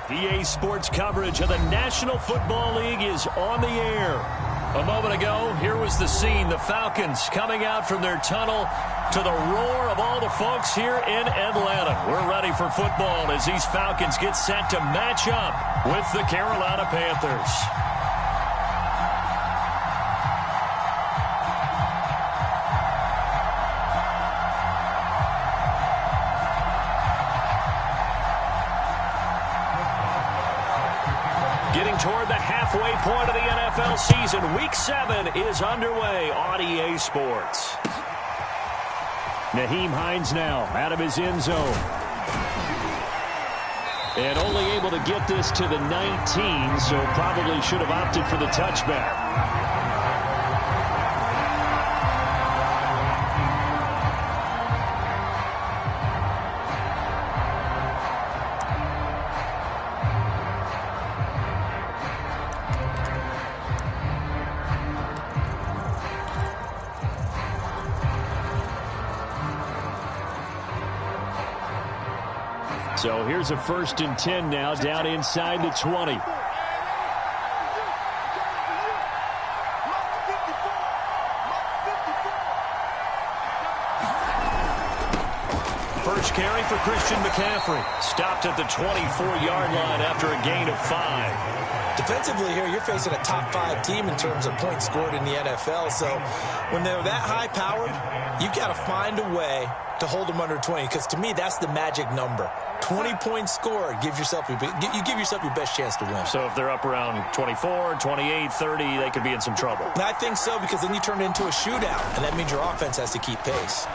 EA Sports coverage of the National Football League is on the air. A moment ago, here was the scene. The Falcons coming out from their tunnel to the roar of all the folks here in Atlanta. We're ready for football as these Falcons get set to match up with the Carolina Panthers. Getting toward the halfway point of the NFL season. Week 7 is underway on EA Sports. Nyheim Hines now out of his end zone. And only able to get this to the 19, so probably should have opted for the touchback. So here's a 1st and 10 now down inside the 20. First carry for Christian McCaffrey. Stopped at the 24-yard line after a gain of 5. Defensively here, you're facing a top 5 team in terms of points scored in the NFL. So when they're that high-powered, you've got to find a way to hold them under 20, because to me, that's the magic number. 20 points scored, you give yourself your best chance to win. So if they're up around 24, 28, 30, they could be in some trouble. I think so, because then you turn it into a shootout, and that means your offense has to keep pace.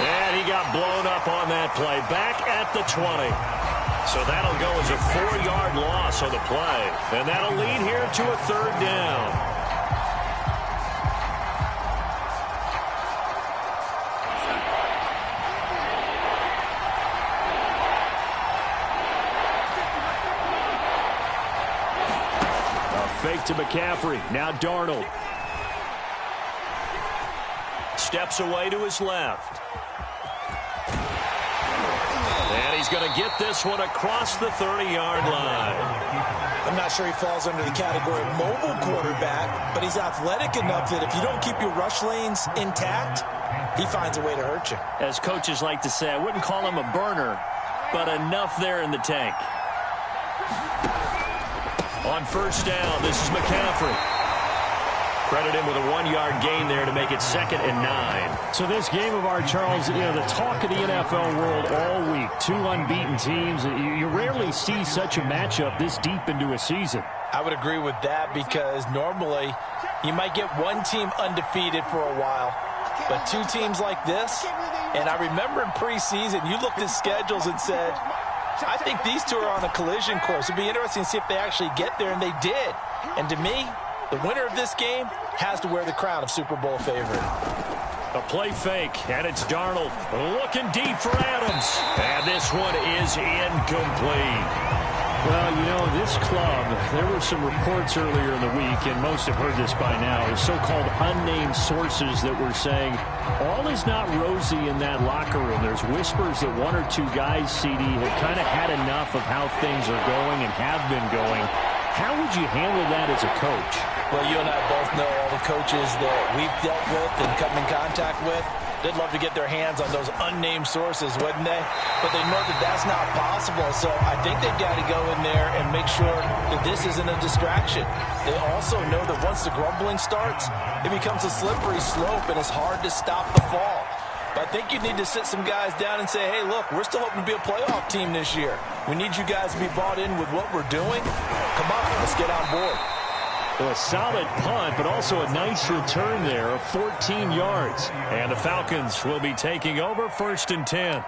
And he got blown up on that play. Back at the 20. So that'll go as a 4-yard loss on the play. And that'll lead here to a 3rd down. Fake to McCaffrey. Now Darnold. Steps away to his left. And he's going to get this one across the 30-yard line. I'm not sure he falls under the category of mobile quarterback, but he's athletic enough that if you don't keep your rush lanes intact, he finds a way to hurt you. As coaches like to say, I wouldn't call him a burner, but enough there in the tank. On 1st down, this is McCaffrey. Credit him with a 1-yard gain there to make it 2nd and 9. So this game of ours, Charles, you know, the talk of the NFL world all week. 2 unbeaten teams. You rarely see such a matchup this deep into a season. I would agree with that, because normally you might get one team undefeated for a while, but 2 teams like this, and I remember in preseason you looked at schedules and said, I think these 2 are on a collision course. It'd be interesting to see if they actually get there, and they did. And to me, the winner of this game has to wear the crown of Super Bowl favorite. A play fake, and it's Darnold looking deep for Adams. And this one is incomplete. Well, you know, this club, there were some reports earlier in the week, and most have heard this by now, so-called unnamed sources that were saying all is not rosy in that locker room. There's whispers that 1 or 2 guys, CD, have kind of had enough of how things are going and have been going. How would you handle that as a coach? Well, you and I both know all the coaches that we've dealt with and come in contact with. They'd love to get their hands on those unnamed sources, wouldn't they? But they know that that's not possible, so I think they've got to go in there and make sure that this isn't a distraction. They also know that once the grumbling starts, it becomes a slippery slope, and it's hard to stop the fall. But I think you need to sit some guys down and say, hey, look, we're still hoping to be a playoff team this year. We need you guys to be bought in with what we're doing. Come on, let's get on board. Well, a solid punt, but also a nice return there of 14 yards. And the Falcons will be taking over 1st and 10.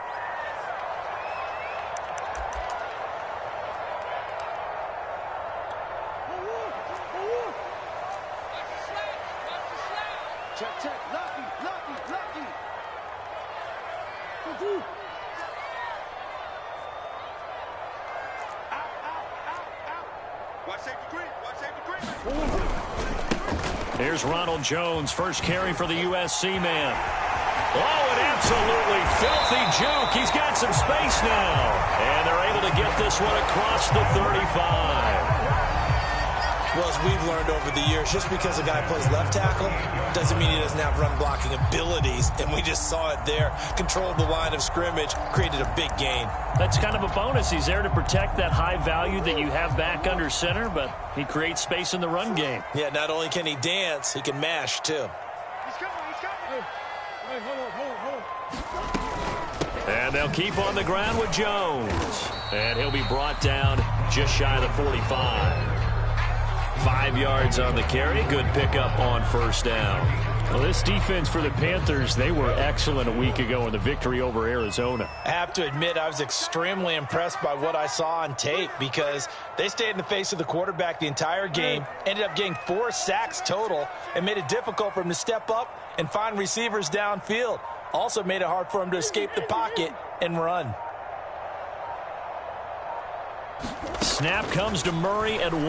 Here's Ronald Jones, first carry for the USC man. Oh, an absolutely filthy juke. He's got some space now. And they're able to get this one across the 35. Well, as we've learned over the years, just because a guy plays left tackle doesn't mean he doesn't have run-blocking abilities. And we just saw it there. Controlled the line of scrimmage, created a big gain. That's kind of a bonus. He's there to protect that high value that you have back under center, but he creates space in the run game. Yeah, not only can he dance, he can mash, too. And they'll keep on the ground with Jones. And he'll be brought down just shy of the 45. 5 yards on the carry. Good pickup on first down. Well, this defense for the Panthers, they were excellent a week ago in the victory over Arizona. I have to admit, I was extremely impressed by what I saw on tape because they stayed in the face of the quarterback the entire game, ended up getting 4 sacks total, and made it difficult for him to step up and find receivers downfield. Also made it hard for him to escape the pocket and run. Snap comes to Murray at 1.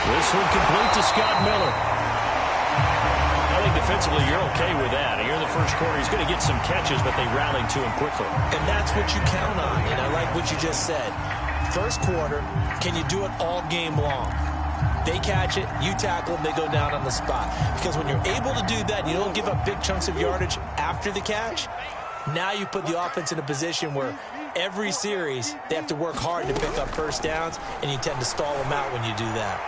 This one complete to Scott Miller. I think defensively you're okay with that. Here in the first quarter, he's going to get some catches, but they rallied to him quickly. And that's what you count on, and I like what you just said. First quarter, can you do it all game long? They catch it, you tackle them, they go down on the spot. Because when you're able to do that, you don't give up big chunks of yardage after the catch, now you put the offense in a position where every series they have to work hard to pick up first downs, and you tend to stall them out when you do that.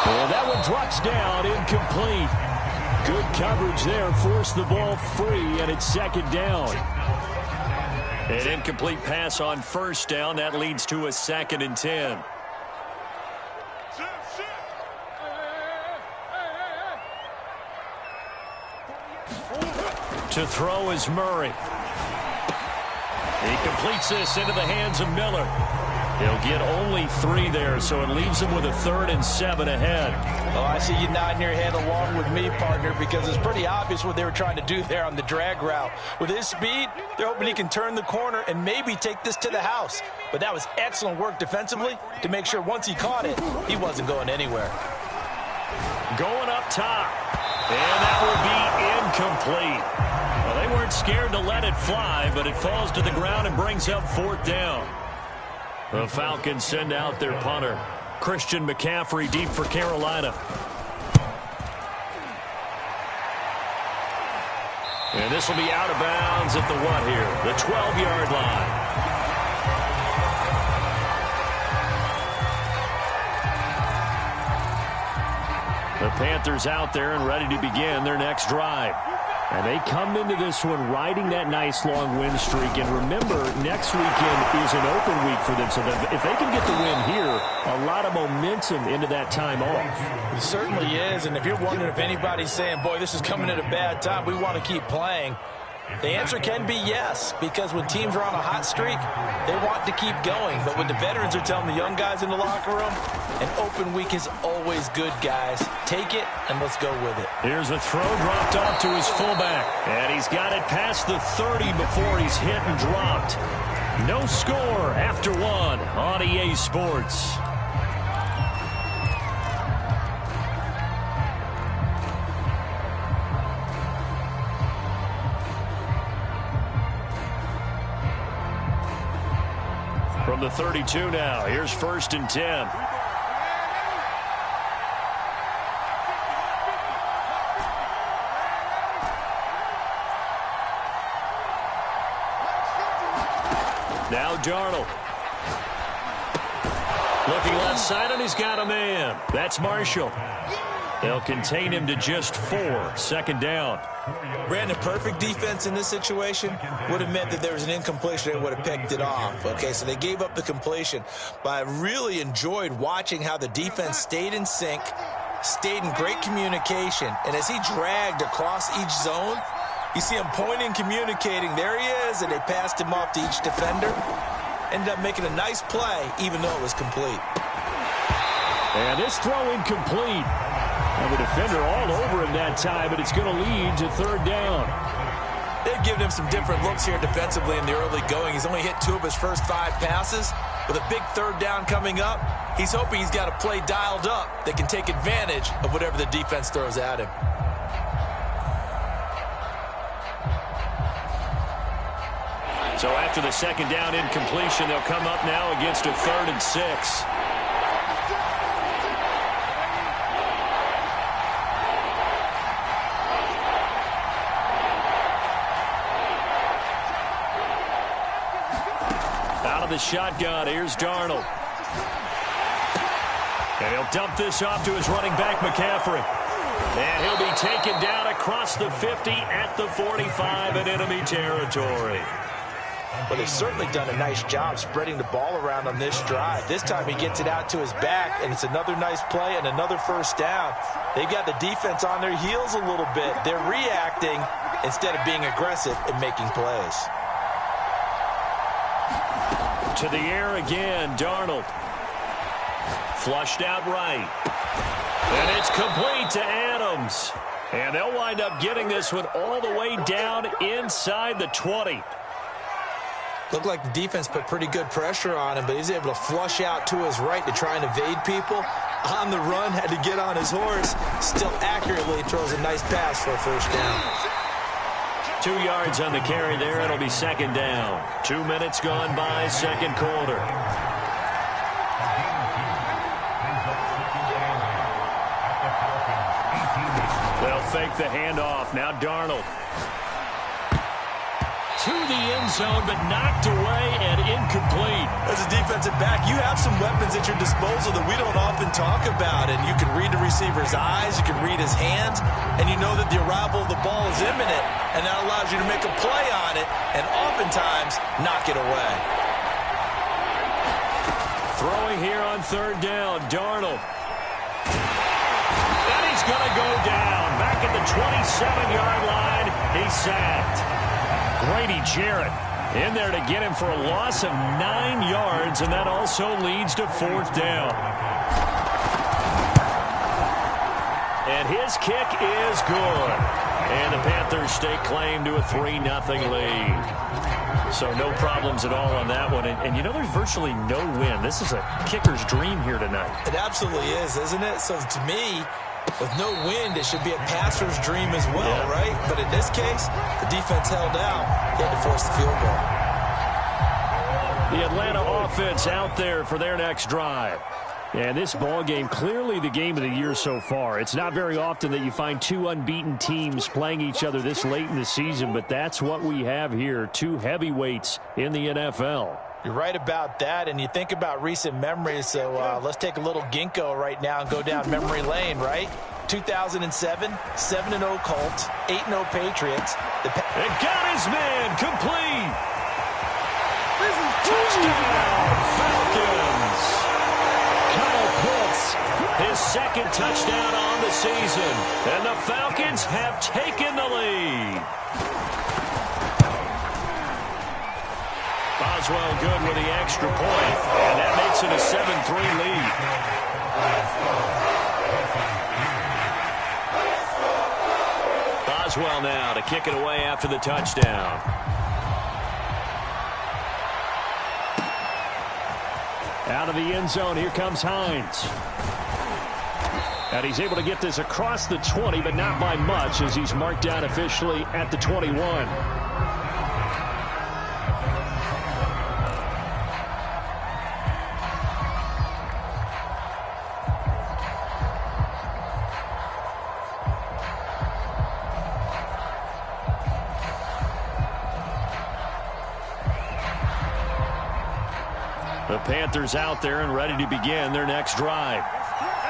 Well, that one drops down, incomplete. Good coverage there, forced the ball free, and it's second down. An incomplete pass on first down. That leads to a 2nd and 10. To throw is Murray. He completes this into the hands of Miller. He'll get only 3 there, so it leaves him with a 3rd and 7 ahead. Oh, I see you nodding your head along with me, partner, because it's pretty obvious what they were trying to do there on the drag route. With his speed, they're hoping he can turn the corner and maybe take this to the house. But that was excellent work defensively to make sure once he caught it, he wasn't going anywhere. Going up top. And that will be incomplete. Well, they weren't scared to let it fly, but it falls to the ground and brings up 4th down. The Falcons send out their punter, Christian McCaffrey, deep for Carolina. And this will be out of bounds at the what here? The 12-yard line. The Panthers out there and ready to begin their next drive. And they come into this one riding that nice long win streak. And remember, next weekend is an open week for them. So that if they can get the win here, a lot of momentum into that time off. It certainly is. And if you're wondering if anybody's saying, boy, this is coming at a bad time, we want to keep playing, the answer can be yes, because when teams are on a hot streak, they want to keep going. But when the veterans are telling the young guys in the locker room, an open week is always good, guys. Take it, and let's go with it. Here's a throw dropped off to his fullback. And he's got it past the 30 before he's hit and dropped. No score after 1 on EA Sports. From the 32 now, here's 1st and 10. Now Darnold. Looking left side, and he's got a man. That's Marshall. They'll contain him to just 4. 2nd down. Brandon, perfect defense in this situation would have meant that there was an incompletion. They would have picked it off. Okay, so they gave up the completion. But I really enjoyed watching how the defense stayed in sync, stayed in great communication. And as he dragged across each zone, you see him pointing, communicating. There he is, and they passed him off to each defender. Ended up making a nice play, even though it was complete. And this throw incomplete. And the defender all over him that time, but it's going to lead to 3rd down. They've given him some different looks here defensively in the early going. He's only hit 2 of his first 5 passes. With a big 3rd down coming up, he's hoping he's got a play dialed up that can take advantage of whatever the defense throws at him. So after the second down incompletion, they'll come up now against a 3rd and 6. Out of the shotgun, here's Darnold. And he'll dump this off to his running back, McCaffrey. And he'll be taken down across the 50 at the 45 in enemy territory. Well, they've certainly done a nice job spreading the ball around on this drive. This time he gets it out to his back, and it's another nice play and another first down. They've got the defense on their heels a little bit. They're reacting instead of being aggressive and making plays. To the air again, Darnold. Flushed out right. And it's complete to Adams. And they'll wind up getting this one all the way down inside the 20. Looked like the defense put pretty good pressure on him, but he's able to flush out to his right to try and evade people. On the run, had to get on his horse. Still accurately throws a nice pass for a first down. 2 yards on the carry there. It'll be second down. 2 minutes gone by, second quarter. They'll fake the handoff. Now Darnold. To the end zone, but knocked away and incomplete. As a defensive back, you have some weapons at your disposal that we don't often talk about. And you can read the receiver's eyes, you can read his hands, and you know that the arrival of the ball is imminent. And that allows you to make a play on it and oftentimes knock it away. Throwing here on 3rd down, Darnold. And he's going to go down. Back at the 27-yard line, he's sacked. Grady Jarrett in there to get him for a loss of 9 yards, and that also leads to 4th down. And his kick is good. And the Panthers stake claim to a 3-0 lead. So no problems at all on that one. And you know, there's virtually no win. This is a kicker's dream here tonight. It absolutely is, isn't it? So to me, with no wind, it should be a passer's dream as well, right? But in this case, the defense held out. He had to force the field goal. The Atlanta offense out there for their next drive. And this ball game, clearly the game of the year so far. It's not very often that you find 2 unbeaten teams playing each other this late in the season, but that's what we have here, 2 heavyweights in the NFL. You're right about that, and you think about recent memories, so let's take a little ginkgo right now and go down memory lane, right? 2007, 7-0 Colts, 8-0 Patriots. And got his man complete. Touchdown, Falcons. Kyle Pitts, his second touchdown on the season, and the Falcons have taken the lead. Boswell good with the extra point, and that makes it a 7-3 lead. Boswell now to kick it away after the touchdown. Out of the end zone, here comes Hines. And he's able to get this across the 20, but not by much, as he's marked down officially at the 21. The Panthers out there and ready to begin their next drive.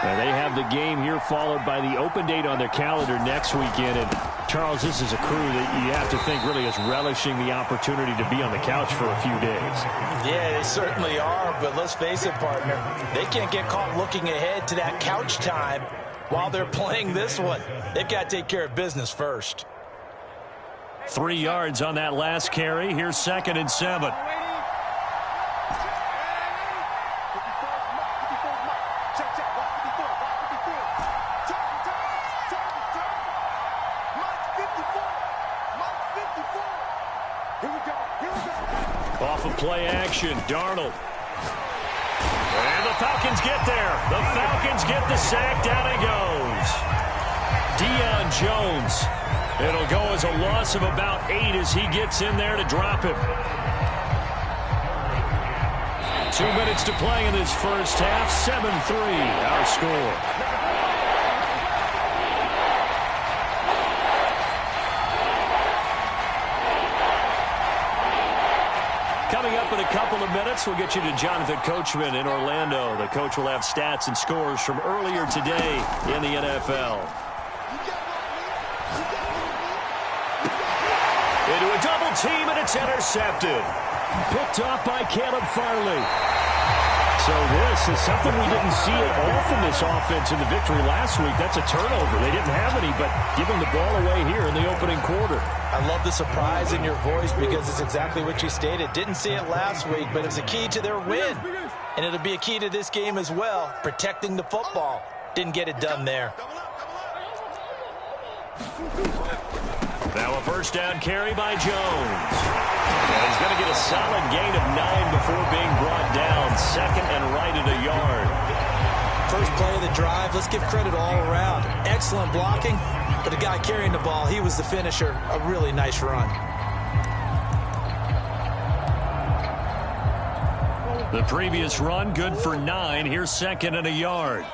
And they have the game here followed by the open date on their calendar next weekend. And Charles, this is a crew that you have to think really is relishing the opportunity to be on the couch for a few days. Yeah, they certainly are, but let's face it, partner, they can't get caught looking ahead to that couch time while they're playing this one. They've got to take care of business first. 3 yards on that last carry. Here's 2nd and 7. Off of play action, Darnold. And the Falcons get there. The Falcons get the sack. Down he goes. Deion Jones. It'll go as a loss of about 8 as he gets in there to drop him. 2 minutes to play in this first half. 7-3 our score. Coming up in a couple of minutes, we'll get you to Jonathan Coachman in Orlando. The coach will have stats and scores from earlier today in the NFL. Into a double team, and it's intercepted. Picked off by Caleb Farley. So this is something we didn't see at all from this offense in the victory last week. That's a turnover. They didn't have any, but giving the ball away here in the opening quarter. I love the surprise in your voice because it's exactly what you stated. Didn't see it last week, but it's a key to their win. And it'll be a key to this game as well, protecting the football. Didn't get it done there. Now a first down carry by Jones. And he's going to get a solid gain of 9 before being brought down. Second and right at a yard. First play of the drive, let's give credit all around. Excellent blocking, but the guy carrying the ball, he was the finisher. A really nice run. The previous run, good for 9. Here's second and a yard.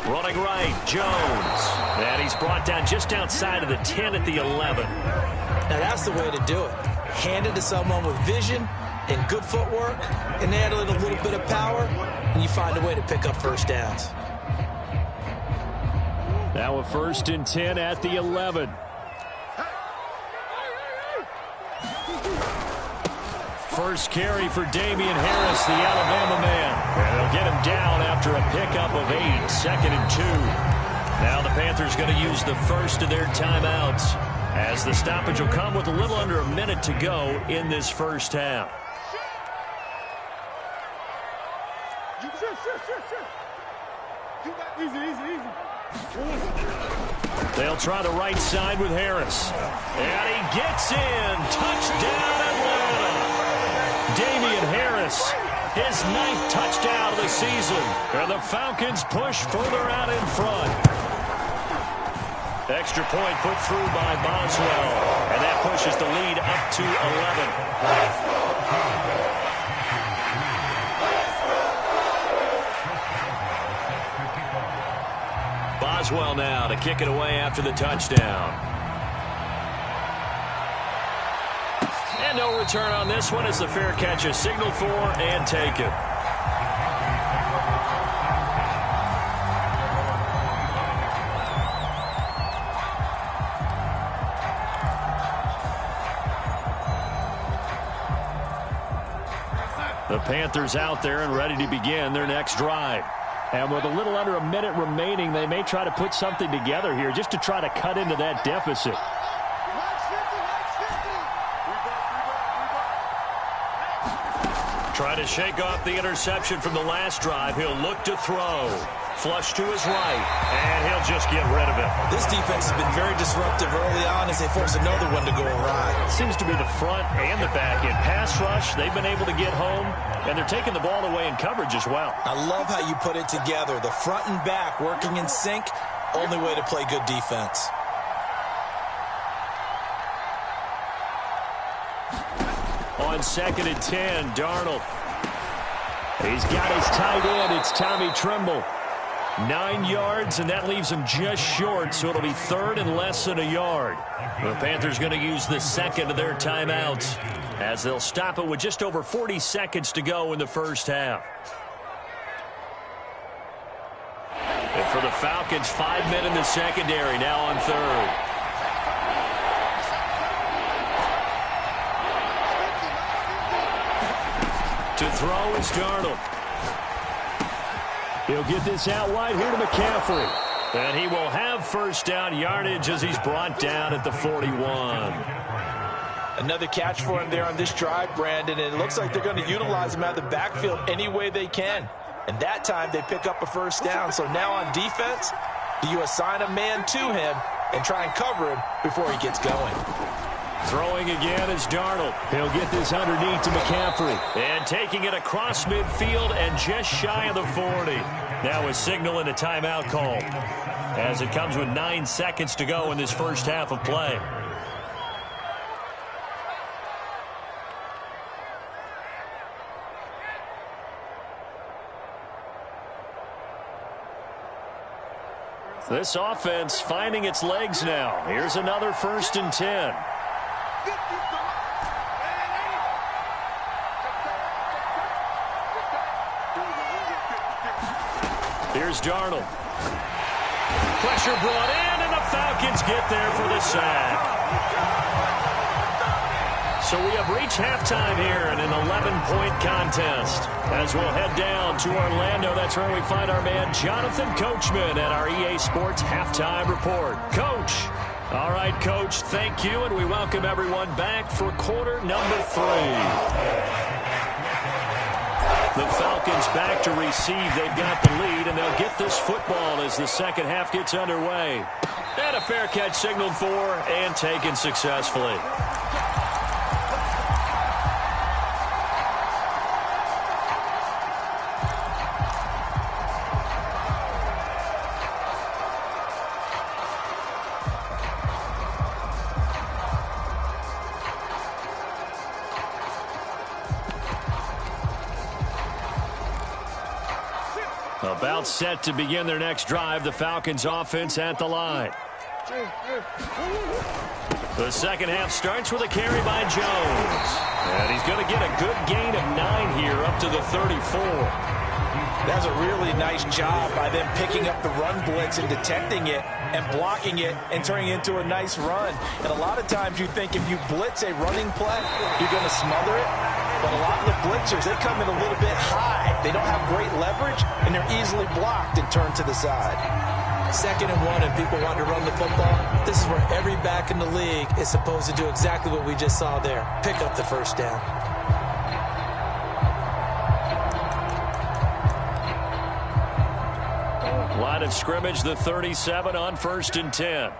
Running right, Jones. And he's brought down just outside of the 10 at the 11. Now that's the way to do it. Hand it to someone with vision and good footwork, and add a little bit of power, and you find a way to pick up first downs. Now a first and 10 at the 11. First carry for Damian Harris, the Alabama man. And they'll get him down after a pickup of 8, second and 2. Now the Panthers going to use the first of their timeouts, as the stoppage will come with a little under a minute to go in this first half. They'll try the right side with Harris. And he gets in. Touchdown, Atlanta. Damian Harris, his 9th touchdown of the season. And the Falcons push further out in front. Extra point put through by Boswell. And that pushes the lead up to 11. Boswell now to kick it away after the touchdown. And no return on this one as the fair catch is signaled for and taken. The Panthers out there and ready to begin their next drive. And with a little under a minute remaining, they may try to put something together here just to try to cut into that deficit. Trying to shake off the interception from the last drive. He'll look to throw. Flush to his right, and he'll just get rid of it. This defense has been very disruptive early on as they force another one to go awry. Seems to be the front and the back end. Pass rush, they've been able to get home, and they're taking the ball away in coverage as well. I love how you put it together. The front and back working in sync, only way to play good defense. On second and 10, Darnold. He's got his tight end. It's Tommy Tremble. 9 yards, and that leaves him just short, so it'll be third and less than a yard. The Panthers going to use the second of their timeouts as they'll stop it with just over 40 seconds to go in the first half. And for the Falcons, 5 men in the secondary now on third. To throw is Darnold. He'll get this out wide here to McCaffrey. And he will have first down yardage as he's brought down at the 41. Another catch for him there on this drive, Brandon, and it looks like they're going to utilize him out of the backfield any way they can. And that time they pick up a first down. So now on defense, do you assign a man to him and try and cover him before he gets going? Throwing again is Darnold. He'll get this underneath to McCaffrey. And taking it across midfield and just shy of the 40. Now a signal and a timeout call as it comes with 9 seconds to go in this first half of play. This offense finding its legs now. Here's another 1st and 10. Here's Darnold. Pressure brought in, and the Falcons get there for the sack. So we have reached halftime here in an 11-point contest. As we'll head down to Orlando, that's where we find our man Jonathan Coachman at our EA Sports Halftime Report. Coach. All right, Coach, thank you, and we welcome everyone back for quarter number 3. The Falcons back to receive. They've got the lead, and they'll get this football as the second half gets underway. And a fair catch signaled for and taken successfully. About set to begin their next drive. The Falcons offense at the line. The second half starts with a carry by Jones. And he's going to get a good gain of 9 here up to the 34. That's a really nice job by them picking up the run blitz and detecting it and blocking it and turning it into a nice run. And a lot of times you think if you blitz a running play, you're going to smother it. But a lot of the blitzers, they come in a little bit high. They don't have great leverage, and they're easily blocked and turned to the side. 2nd and 1, and people want to run the football. This is where every back in the league is supposed to do exactly what we just saw there. Pick up the first down. Line of scrimmage, the 37 on 1st and 10.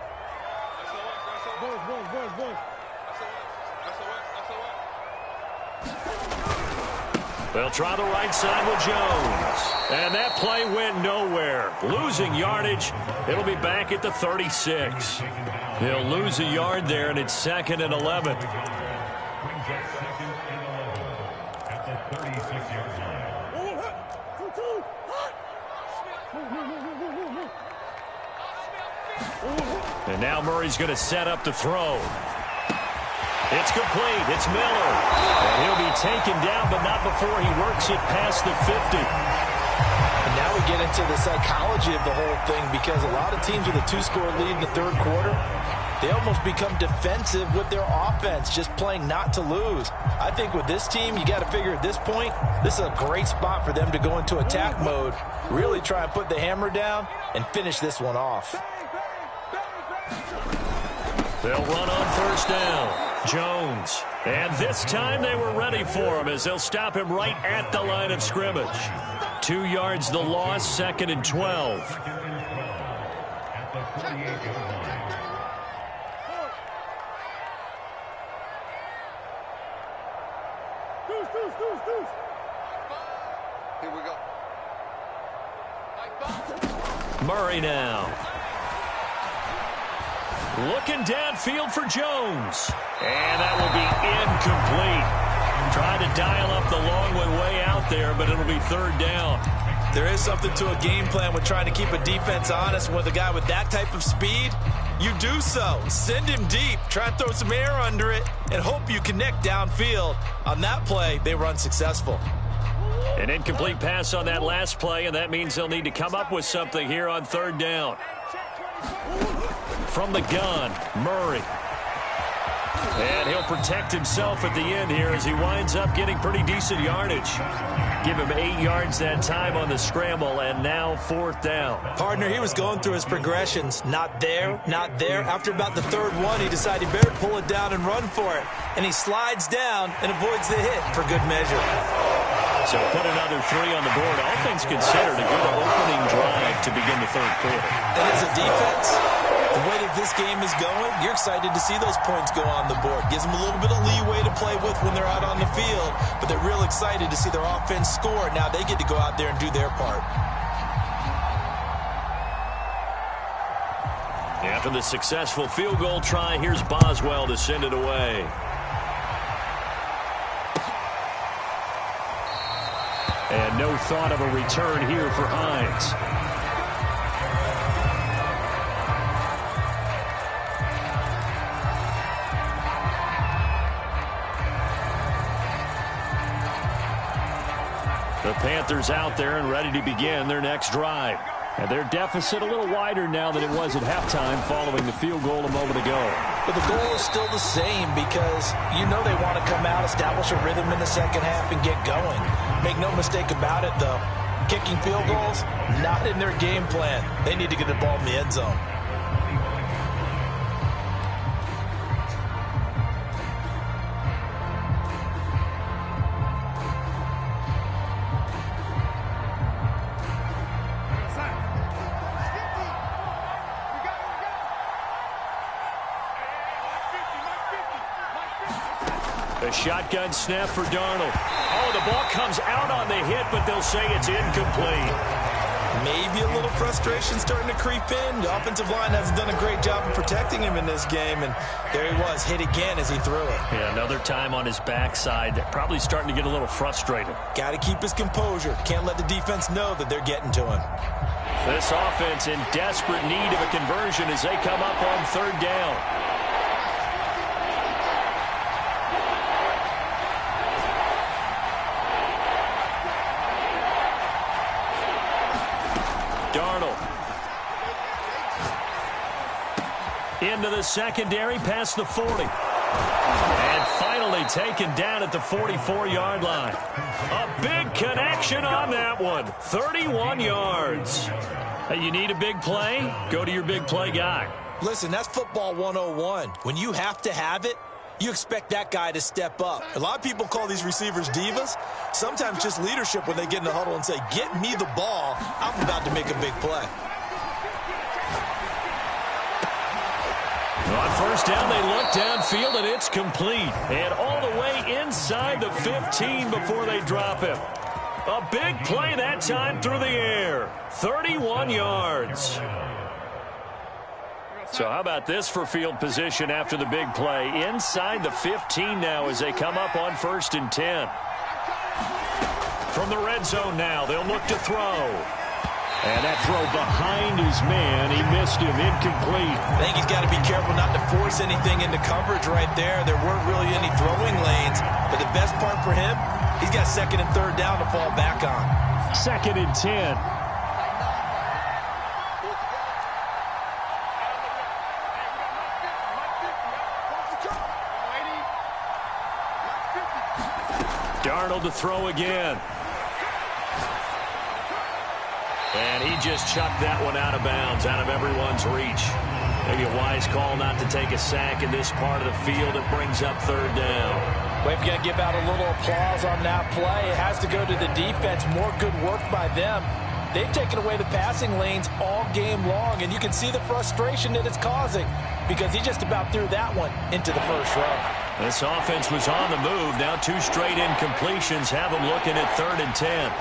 They'll try the right side with Jones. And that play went nowhere. Losing yardage. It'll be back at the 36. They'll lose a yard there, and it's 2nd and 11. And now Murray's going to set up to throw. It's complete. It's Miller. And he'll be taken down, but not before he works it past the 50. And now we get into the psychology of the whole thing, because a lot of teams with a 2-score lead in the 3rd quarter, they almost become defensive with their offense, just playing not to lose. I think with this team, you got to figure at this point, this is a great spot for them to go into attack mode, really try and put the hammer down and finish this one off. They'll run on 1st down. Jones. And this time they were ready for him as they'll stop him right at the line of scrimmage. 2 yards the loss, 2nd and 12. Here we go. Murray now. Looking downfield for Jones. And that will be incomplete. Trying to dial up the long one way out there, but it'll be 3rd down. There is something to a game plan with trying to keep a defense honest. With a guy with that type of speed, you do so. Send him deep. Try and throw some air under it and hope you connect downfield. On that play, they were unsuccessful. An incomplete pass on that last play, and that means they'll need to come up with something here on 3rd down. From the gun, Murray. And he'll protect himself at the end here as he winds up getting pretty decent yardage. Give him 8 yards that time on the scramble, and now 4th down. Partner, he was going through his progressions. Not there, not there. After about the 3rd one, he decided he better pull it down and run for it. And he slides down and avoids the hit for good measure. So put another 3 on the board. All things considered, a good opening drive to begin the 3rd quarter. And as a defense, the way that this game is going, you're excited to see those points go on the board. Gives them a little bit of leeway to play with when they're out on the field, but they're real excited to see their offense score. Now they get to go out there and do their part. After the successful field goal try, here's Boswell to send it away. And no thought of a return here for Hines. The Panthers out there and ready to begin their next drive. And their deficit a little wider now than it was at halftime following the field goal a moment ago. But the goal is still the same because you know they want to come out, establish a rhythm in the second half, and get going. Make no mistake about it, though. Kicking field goals, not in their game plan. They need to get the ball in the end zone. A shotgun snap for Darnold. Oh, the ball comes out on the hit, but they'll say it's incomplete. Maybe a little frustration starting to creep in. The offensive line hasn't done a great job of protecting him in this game, and there he was, hit again as he threw it. Yeah, another time on his backside. Probably starting to get a little frustrated. Got to keep his composure. Can't let the defense know that they're getting to him. This offense in desperate need of a conversion as they come up on third down. Darnold. Into the secondary past the 40. And finally taken down at the 44-yard line. A big connection on that one. 31 yards. Hey, you need a big play? Go to your big play guy. Listen, that's football 101. When you have to have it, you expect that guy to step up. A lot of people call these receivers divas. Sometimes just leadership when they get in the huddle and say, get me the ball. I'm about to make a big play. On first down, they look downfield, and it's complete. And all the way inside the 15 before they drop him. A big play that time through the air. 31 yards. So how about this for field position after the big play? Inside the 15 now as they come up on 1st and 10. From the red zone now, they'll look to throw. And that throw behind his man, he missed him, incomplete. I think he's got to be careful not to force anything into coverage right there. There weren't really any throwing lanes. But the best part for him, he's got 2nd and 3rd down to fall back on. 2nd and 10. Darnold to throw again. And he just chucked that one out of bounds, out of everyone's reach. Maybe a wise call not to take a sack in this part of the field. It brings up 3rd down. We've got to give out a little applause on that play. It has to go to the defense. More good work by them. They've taken away the passing lanes all game long, and you can see the frustration that it's causing because he just about threw that one into the first row. This offense was on the move. Now 2 straight incompletions have them looking at 3rd and 10.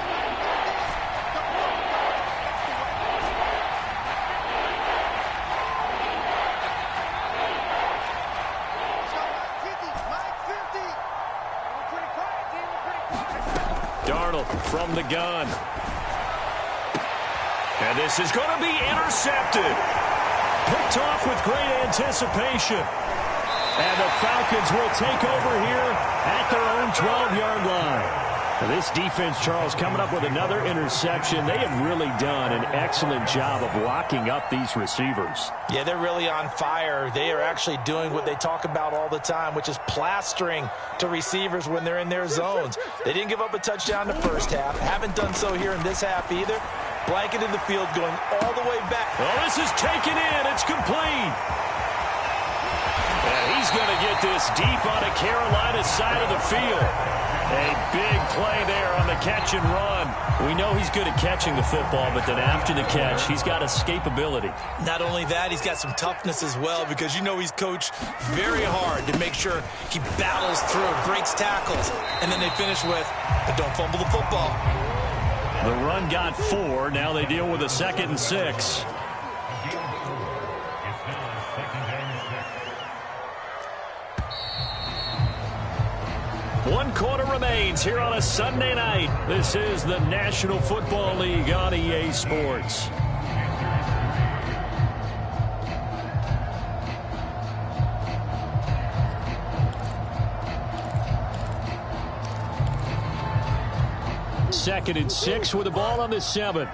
Darnold from the gun. And this is going to be intercepted. Picked off with great anticipation. And the Falcons will take over here at their own 12-yard line. Now this defense, Charles, coming up with another interception. They have really done an excellent job of locking up these receivers. Yeah, they're really on fire. They are actually doing what they talk about all the time, which is plastering to receivers when they're in their zones. They didn't give up a touchdown in the first half. Haven't done so here in this half either. Blanketed the field going all the way back. Oh, this is taken in. It's complete. And he's going to get this deep on the Carolina side of the field. A big play there on the catch and run. We know he's good at catching the football, but then after the catch, he's got escapability. Not only that, he's got some toughness as well because you know he's coached very hard to make sure he battles through, breaks tackles, and then they finish with, but don't fumble the football. The run got 4. Now they deal with a 2nd and 6. One quarter remains here on a Sunday night. This is the National Football League on EA Sports. 2nd and 6 with the ball on the 7.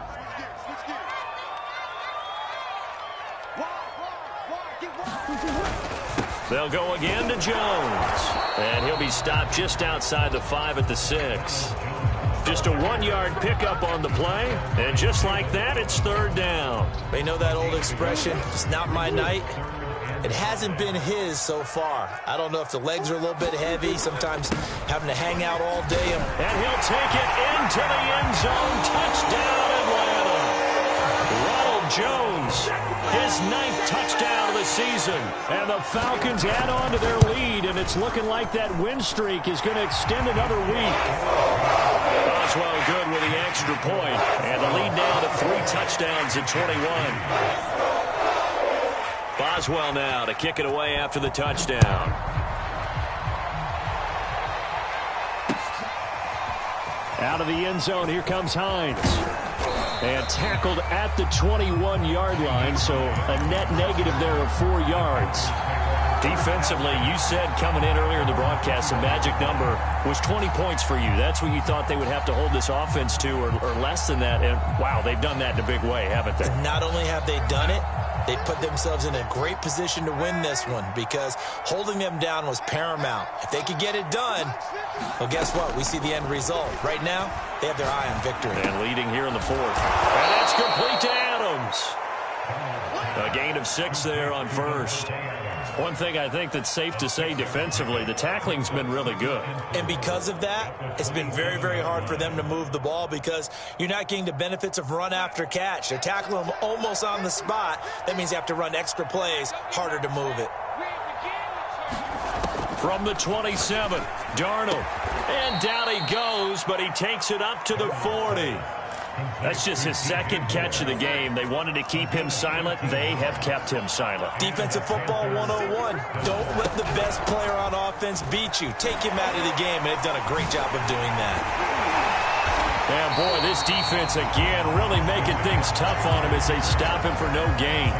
They'll go again to Jones. And he'll be stopped just outside the 5 at the 6. Just a 1-yard pickup on the play. And just like that, it's 3rd down. They know that old expression, it's not my night. It hasn't been his so far. I don't know if the legs are a little bit heavy, sometimes having to hang out all day. And he'll take it into the end zone. Touchdown, Atlanta. Ronald Jones, his 9th touchdown of the season. And the Falcons add on to their lead, and it's looking like that win streak is going to extend another week. Boswell good with the extra point. And the lead now to 3 touchdowns at 21. Boswell now to kick it away after the touchdown. Out of the end zone, here comes Hines. And tackled at the 21-yard line, so a net negative there of 4 yards. Defensively, you said coming in earlier in the broadcast, the magic number was 20 points for you. That's what you thought they would have to hold this offense to, or less than that. And, wow, they've done that in a big way, haven't they? Not only have they done it, they put themselves in a great position to win this one because holding them down was paramount. If they could get it done, well, guess what? We see the end result. Right now, they have their eye on victory. And leading here in the 4th. And that's complete to Adams. A gain of 6 there on 1st. One thing I think that's safe to say defensively, the tackling's been really good. And because of that, it's been very, very hard for them to move the ball because you're not getting the benefits of run after catch. They're tackling them almost on the spot. That means they have to run extra plays, harder to move it. From the 27, Darnold. And down he goes, but he takes it up to the 40. That's just his 2nd catch of the game. They wanted to keep him silent. They have kept him silent. Defensive football 101. Don't let the best player on offense beat you. Take him out of the game, and they've done a great job of doing that. And, boy, this defense, again, really making things tough on him as they stop him for no gain.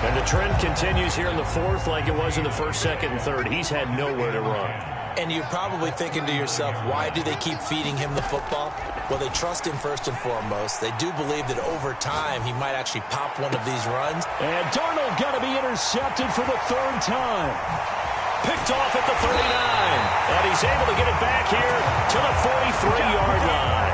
And the trend continues here in the 4th like it was in the 1st, 2nd, and 3rd. He's had nowhere to run. And you're probably thinking to yourself, why do they keep feeding him the football? Well, they trust him first and foremost. They do believe that over time he might actually pop one of these runs. And Darnold got to be intercepted for the 3rd time. Picked off at the 39. And he's able to get it back here to the 43-yard line.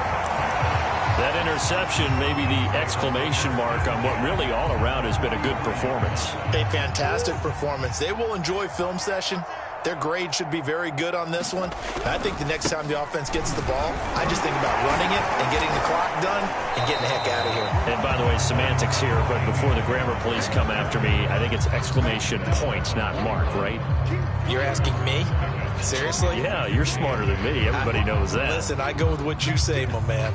That interception may be the exclamation mark on what really all around has been a good performance. A fantastic performance. They will enjoy film session. Their grade should be very good on this one. And I think the next time the offense gets the ball, I just think about running it and getting the clock done and getting the heck out of here. And by the way, semantics here, but before the grammar police come after me, I think it's exclamation points, not mark, right? You're asking me? Seriously? Yeah, you're smarter than me. Everybody knows that. Listen, I go with what you say, my man.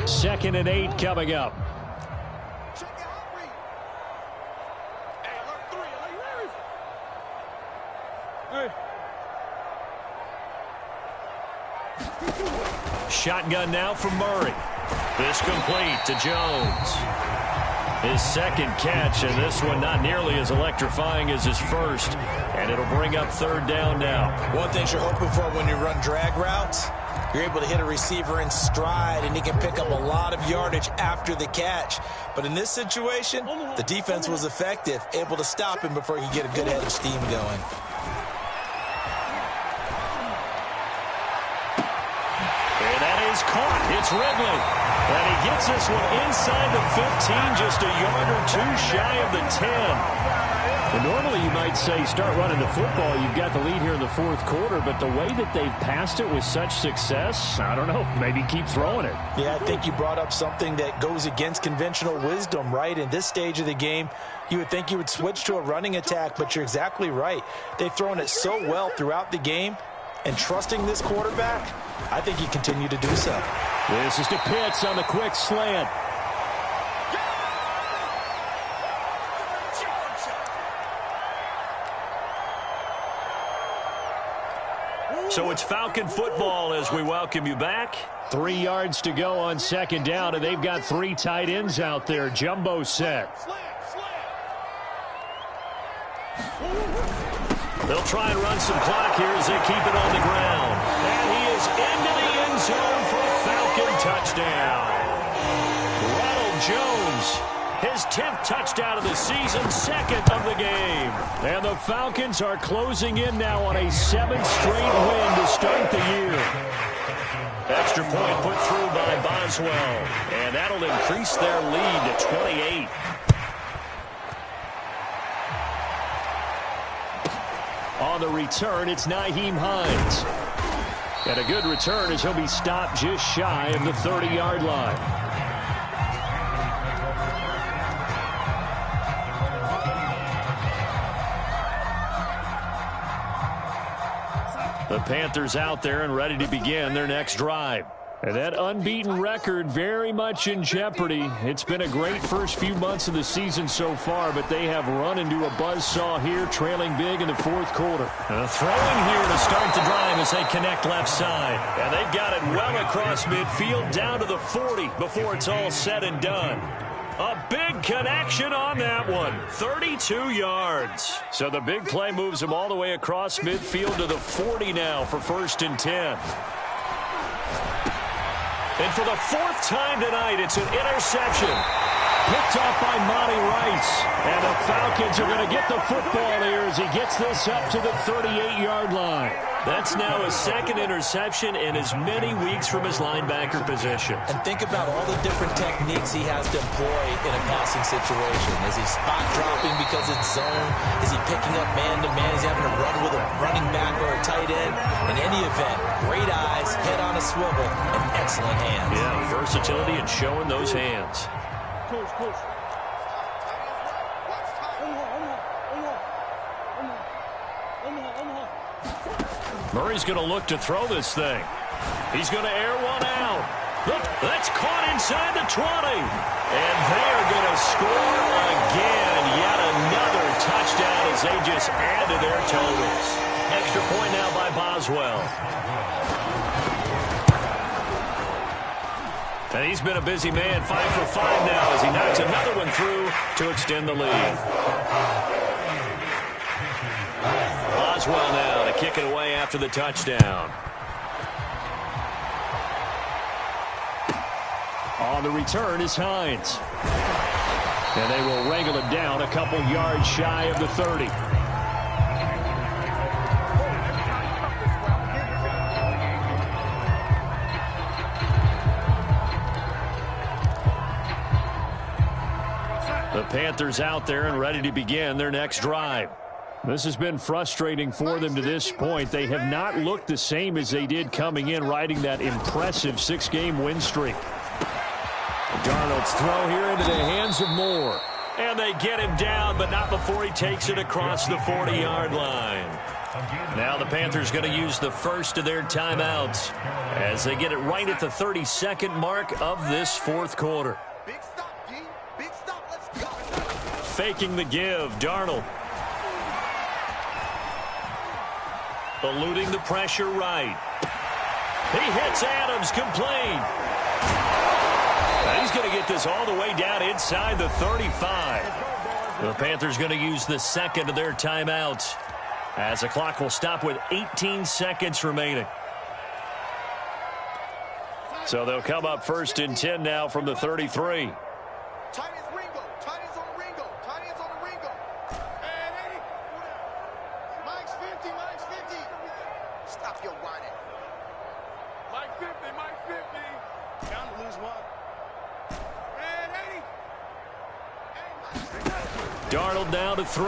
2nd and 8 coming up. Shotgun now from Murray. This complete to Jones. His 2nd catch, and this one not nearly as electrifying as his 1st. And it'll bring up 3rd down now. One thing you're hoping for when you run drag routes, you're able to hit a receiver in stride, and he can pick up a lot of yardage after the catch. But in this situation, the defense was effective, able to stop him before he could get a good head of steam going. Is caught. It's Ridley. And he gets this one inside the 15, just a yard or 2 shy of the 10. And normally you might say start running the football. You've got the lead here in the 4th quarter, but the way that they've passed it with such success, I don't know, maybe keep throwing it. Yeah, I think you brought up something that goes against conventional wisdom, right? In this stage of the game, you would think you would switch to a running attack, but you're exactly right. They've thrown it so well throughout the game, and trusting this quarterback, I think he continued to do so. This is to Pitts on the quick slant. So it's Falcon football as we welcome you back. 3 yards to go on 2nd down, and they've got 3 tight ends out there. Jumbo set. They'll try and run some clock here as they keep it on the ground. And he is into the end zone for a Falcon touchdown. Ronald Jones, his 10th touchdown of the season, 2nd of the game. And the Falcons are closing in now on a 7th straight win to start the year. Extra point put through by Boswell. And that'll increase their lead to 28. On the return, it's Nyheim Hines. And a good return as he'll be stopped just shy of the 30-yard line. The Panthers out there and ready to begin their next drive. And that unbeaten record very much in jeopardy. It's been a great first few months of the season so far, but they have run into a buzzsaw here, trailing big in the 4th quarter. Throwing here to start the drive as they connect left side. And they've got it well across midfield down to the 40 before it's all said and done. A big connection on that one. 32 yards. So the big play moves them all the way across midfield to the 40 now for 1st and 10. And for the 4th time tonight, it's an interception. Picked off by Monty Rice. And the Falcons are going to get the football here as he gets this up to the 38-yard line. That's now his 2nd interception in as many weeks from his linebacker position. And think about all the different techniques he has to employ in a passing situation. Is he spot dropping because it's zone? Is he picking up man-to-man? Is he having to run with a running back or a tight end? In any event, great eyes, head on a swivel, and excellent hands. Yeah, versatility and showing those hands. Coach. Murray's going to look to throw this thing. He's going to air one out. Look, that's caught inside the 20. And they are going to score again. Yet another touchdown as they just add to their totals. Extra point now by Boswell. And he's been a busy man, 5 for 5 now as he knocks another one through to extend the lead. Boswell now to kick it away after the touchdown. On the return is Hines. And they will wrangle it down a couple yards shy of the 30. The Panthers out there and ready to begin their next drive. This has been frustrating for them to this point. They have not looked the same as they did coming in, riding that impressive 6-game win streak. Darnold's throw here into the hands of Moore. And they get him down, but not before he takes it across the 40-yard line. Now the Panthers going to use the first of their timeouts as they get it right at the 32nd mark of this 4th quarter. Big stop, D. Big stop. Let's go. Faking the give, Darnold. Eluding the pressure right. He hits Adams, complete. He's going to get this all the way down inside the 35. The Panthers going to use the 2nd of their timeouts as the clock will stop with 18 seconds remaining. So they'll come up 1st and 10 now from the 33. Darnold now to throw.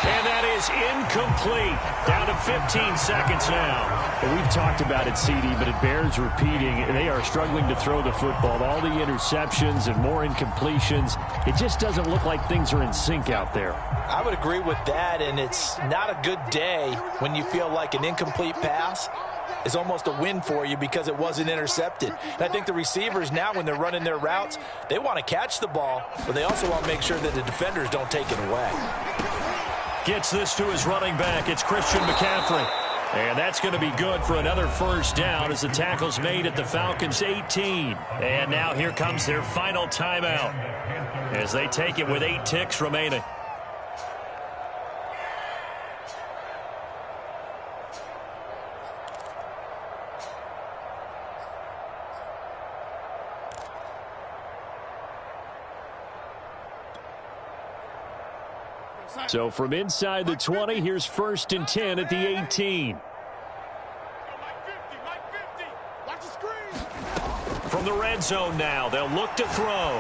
And that is incomplete. Down to 15 seconds now. Well, we've talked about it, CD, but it bears repeating. They are struggling to throw the football. All the interceptions and more incompletions. It just doesn't look like things are in sync out there. I would agree with that, and it's not a good day when you feel like an incomplete pass is almost a win for you because it wasn't intercepted. And I think the receivers now, when they're running their routes, they want to catch the ball, but they also want to make sure that the defenders don't take it away. Gets this to his running back. It's Christian McCaffrey. And that's going to be good for another 1st down as the tackle's made at the Falcons' 18. And now here comes their final timeout as they take it with 8 ticks remaining. So from inside the 20, here's 1st and 10 at the 18. From the red zone now, they'll look to throw.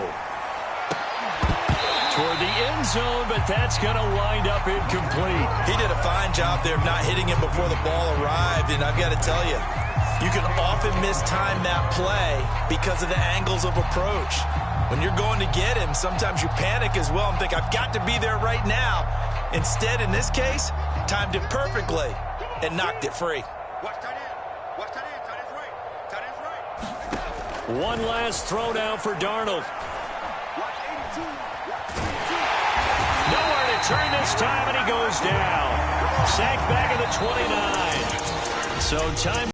Toward the end zone, but that's going to wind up incomplete. He did a fine job there of not hitting him before the ball arrived, and I've got to tell you, you can often mistime that play because of the angles of approach. When you're going to get him, sometimes you panic as well and think, I've got to be there right now. Instead, in this case, timed it perfectly and knocked it free. One last throw now for Darnold. Nowhere to turn this time, and he goes down. Sacked back at the 29. So time